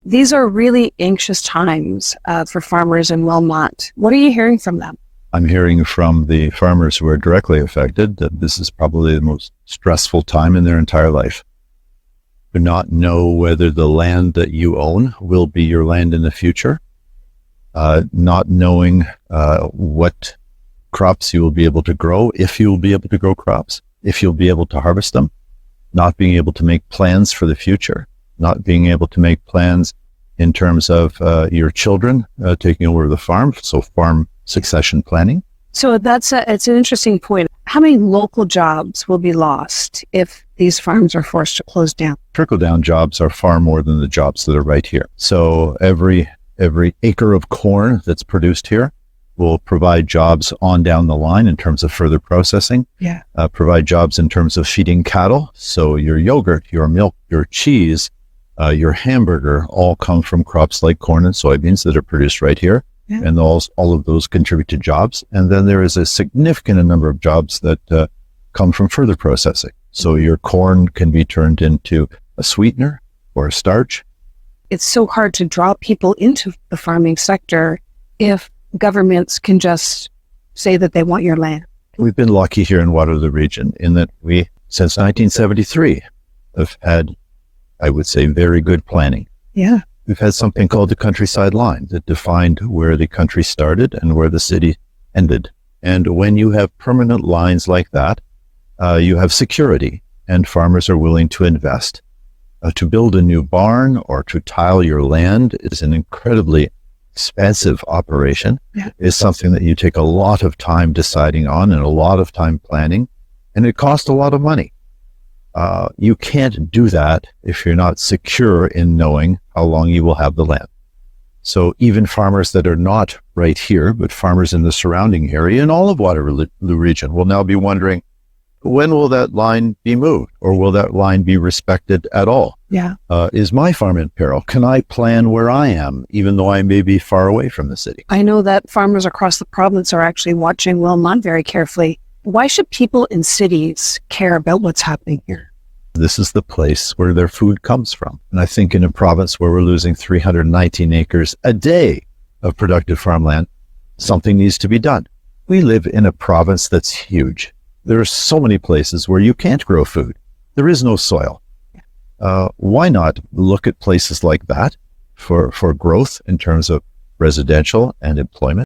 These are really anxious times for farmers in Wilmot. What are you hearing from them? I'm hearing from the farmers who are directly affected that this is probably the most stressful time in their entire life. To not know whether the land that you own will be your land in the future, not knowing what crops you will be able to grow, if you will be able to grow crops, if you'll be able to harvest them, not being able to make plans for the future, not being able to make plans in terms of your children taking over the farm, so farm succession planning. So it's an interesting point. How many local jobs will be lost if these farms are forced to close down? Trickle-down jobs are far more than the jobs that are right here. So every acre of corn that's produced here will provide jobs on down the line in terms of further processing, provide jobs in terms of feeding cattle. So your yogurt, your milk, your cheese, your hamburger all come from crops like corn and soybeans that are produced right here. Yeah. And all of those contribute to jobs. And then there is a significant number of jobs that come from further processing. So your corn can be turned into a sweetener or a starch. It's so hard to draw people into the farming sector if governments can just say that they want your land. We've been lucky here in Waterloo region in that we, since 1973, have had, I would say, very good planning. Yeah. We've had something called the countryside line that defined where the country started and where the city ended. And when you have permanent lines like that, you have security, and farmers are willing to invest. To build a new barn or to tile your land is an incredibly expensive operation. Yeah. It's something that you take a lot of time deciding on and a lot of time planning, and it costs a lot of money. You can't do that if you're not secure in knowing how long you will have the land. So even farmers that are not right here, but farmers in the surrounding area in all of Waterloo region will now be wondering, when will that line be moved, or will that line be respected at all? Yeah. Is my farm in peril? Can I plan where I am, even though I may be far away from the city? I know that farmers across the province are actually watching Wilmot very carefully. Why should people in cities care about what's happening here? This is the place where their food comes from. And I think in a province where we're losing 319 acres a day of productive farmland, something needs to be done. We live in a province that's huge. There are so many places where you can't grow food. There is no soil. Why not look at places like that for growth in terms of residential and employment?